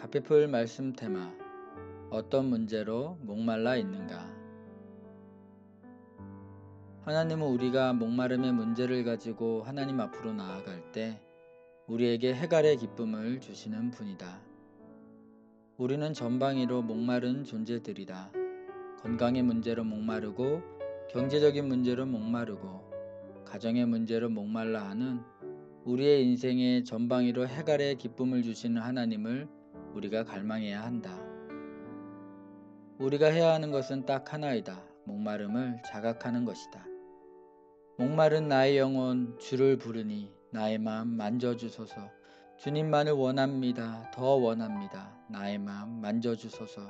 가피풀 말씀 테마. 어떤 문제로 목말라 있는가? 하나님은 우리가 목마름의 문제를 가지고 하나님 앞으로 나아갈 때 우리에게 해갈의 기쁨을 주시는 분이다. 우리는 전방위로 목마른 존재들이다. 건강의 문제로 목마르고, 경제적인 문제로 목마르고, 가정의 문제로 목말라 하는 우리의 인생에 전방위로 해갈의 기쁨을 주시는 하나님을 우리가 갈망해야 한다. 우리가 해야 하는 것은 딱 하나이다. 목마름을 자각하는 것이다. 목마른 나의 영혼 주를 부르니 나의 마음 만져주소서. 주님만을 원합니다. 더 원합니다. 나의 마음 만져주소서.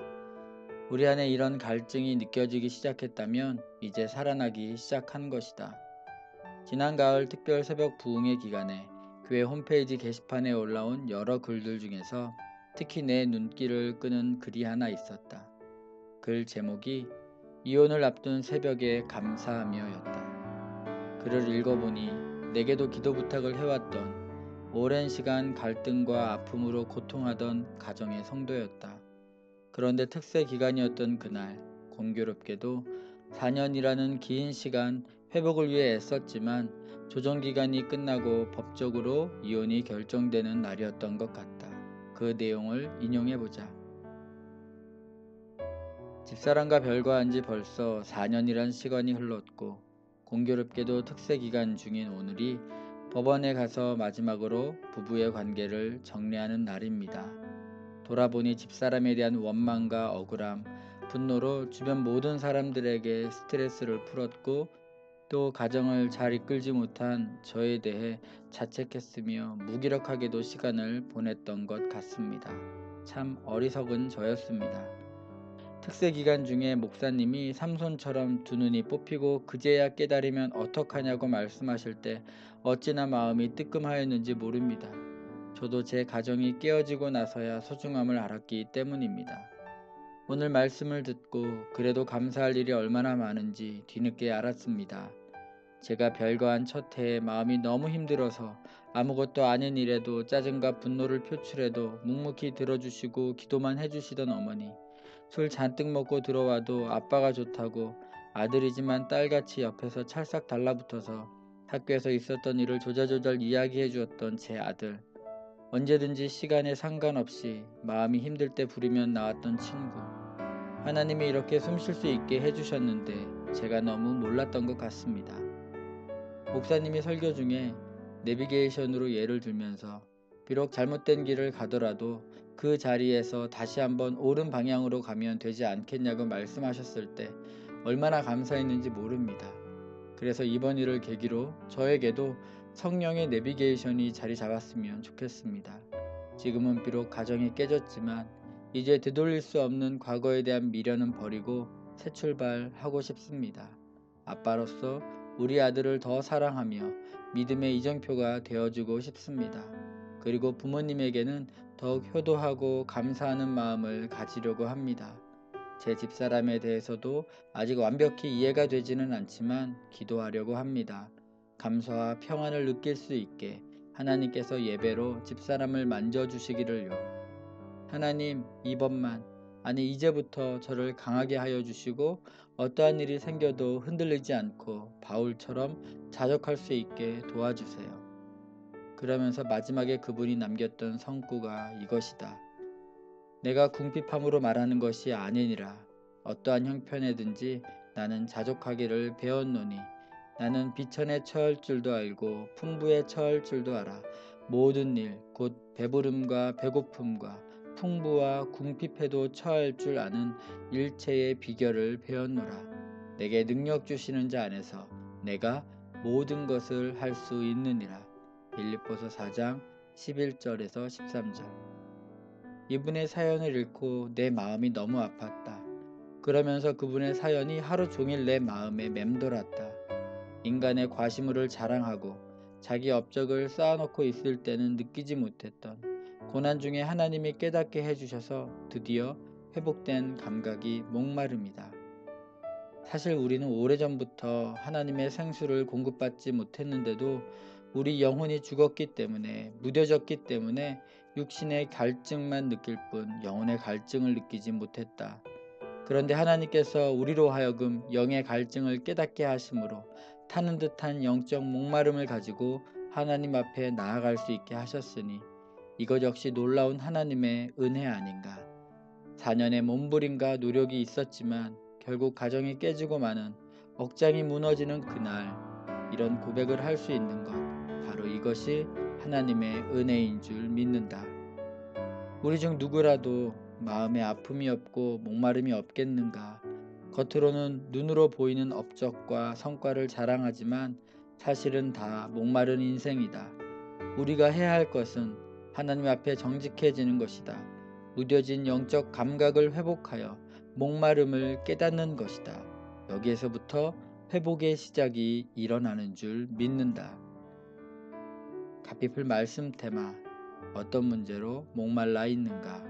우리 안에 이런 갈증이 느껴지기 시작했다면 이제 살아나기 시작한 것이다. 지난 가을 특별 새벽 부흥회 기간에 교회 홈페이지 게시판에 올라온 여러 글들 중에서 특히 내 눈길을 끄는 글이 하나 있었다. 글 제목이 이혼을 앞둔 새벽에 감사하며였다. 글을 읽어보니 내게도 기도 부탁을 해왔던 오랜 시간 갈등과 아픔으로 고통하던 가정의 성도였다. 그런데 특세 기간이었던 그날 공교롭게도 4년이라는 긴 시간 회복을 위해 애썼지만 조정기간이 끝나고 법적으로 이혼이 결정되는 날이었던 것 같다. 그 내용을 인용해보자. 집사람과 별거한 지 벌써 4년이란 시간이 흘렀고 공교롭게도 특세기간 중인 오늘이 법원에 가서 마지막으로 부부의 관계를 정리하는 날입니다. 돌아보니 집사람에 대한 원망과 억울함, 분노로 주변 모든 사람들에게 스트레스를 풀었고 또 가정을 잘 이끌지 못한 저에 대해 자책했으며 무기력하게도 시간을 보냈던 것 같습니다. 참 어리석은 저였습니다. 특세 기간 중에 목사님이 삼손처럼 두 눈이 뽑히고 그제야 깨달으면 어떡하냐고 말씀하실 때 어찌나 마음이 뜨끔하였는지 모릅니다. 저도 제 가정이 깨어지고 나서야 소중함을 알았기 때문입니다. 오늘 말씀을 듣고 그래도 감사할 일이 얼마나 많은지 뒤늦게 알았습니다. 제가 별거한 첫 해에 마음이 너무 힘들어서 아무것도 아닌 일에도 짜증과 분노를 표출해도 묵묵히 들어주시고 기도만 해주시던 어머니, 술 잔뜩 먹고 들어와도 아빠가 좋다고 아들이지만 딸같이 옆에서 찰싹 달라붙어서 학교에서 있었던 일을 조잘조잘 이야기해 주었던 제 아들, 언제든지 시간에 상관없이 마음이 힘들 때 부르면 나왔던 친구, 하나님이 이렇게 숨 쉴 수 있게 해주셨는데 제가 너무 몰랐던 것 같습니다. 목사님이 설교 중에 내비게이션으로 예를 들면서 비록 잘못된 길을 가더라도 그 자리에서 다시 한번 옳은 방향으로 가면 되지 않겠냐고 말씀하셨을 때 얼마나 감사했는지 모릅니다. 그래서 이번 일을 계기로 저에게도 성령의 내비게이션이 자리 잡았으면 좋겠습니다. 지금은 비록 가정이 깨졌지만 이제 되돌릴 수 없는 과거에 대한 미련은 버리고 새 출발하고 싶습니다. 아빠로서 우리 아들을 더 사랑하며 믿음의 이정표가 되어주고 싶습니다. 그리고 부모님에게는 더욱 효도하고 감사하는 마음을 가지려고 합니다. 제 집사람에 대해서도 아직 완벽히 이해가 되지는 않지만 기도하려고 합니다. 감사와 평안을 느낄 수 있게 하나님께서 예배로 집사람을 만져주시기를요. 하나님, 이번만, 아니 이제부터 저를 강하게 하여 주시고 어떠한 일이 생겨도 흔들리지 않고 바울처럼 자족할 수 있게 도와주세요. 그러면서 마지막에 그분이 남겼던 성구가 이것이다. 내가 궁핍함으로 말하는 것이 아니니라. 어떠한 형편에든지 나는 자족하기를 배웠노니 나는 비천에 처할 줄도 알고 풍부에 처할 줄도 알아. 모든 일, 곧 배부름과 배고픔과 풍부와 궁핍에도 처할 줄 아는 일체의 비결을 배웠노라. 내게 능력 주시는 자 안에서 내가 모든 것을 할 수 있느니라. 빌립보서 4장 11절에서 13절. 이분의 사연을 읽고 내 마음이 너무 아팠다. 그러면서 그분의 사연이 하루 종일 내 마음에 맴돌았다. 인간의 과시물을 자랑하고 자기 업적을 쌓아놓고 있을 때는 느끼지 못했던 고난 중에 하나님이 깨닫게 해주셔서 드디어 회복된 감각이 목마름이다. 사실 우리는 오래전부터 하나님의 생수를 공급받지 못했는데도 우리 영혼이 죽었기 때문에 무뎌졌기 때문에 육신의 갈증만 느낄 뿐 영혼의 갈증을 느끼지 못했다. 그런데 하나님께서 우리로 하여금 영의 갈증을 깨닫게 하심으로 타는 듯한 영적 목마름을 가지고 하나님 앞에 나아갈 수 있게 하셨으니 이것 역시 놀라운 하나님의 은혜 아닌가. 4년의 몸부림과 노력이 있었지만 결국 가정이 깨지고 마는 억장이 무너지는 그날, 이런 고백을 할 수 있는 것, 바로 이것이 하나님의 은혜인 줄 믿는다. 우리 중 누구라도 마음에 아픔이 없고 목마름이 없겠는가. 겉으로는 눈으로 보이는 업적과 성과를 자랑하지만 사실은 다 목마른 인생이다. 우리가 해야 할 것은 하나님 앞에 정직해지는 것이다. 무뎌진 영적 감각을 회복하여 목마름을 깨닫는 것이다. 여기에서부터 회복의 시작이 일어나는 줄 믿는다. 갓비플 말씀 테마, 어떤 문제로 목말라 있는가?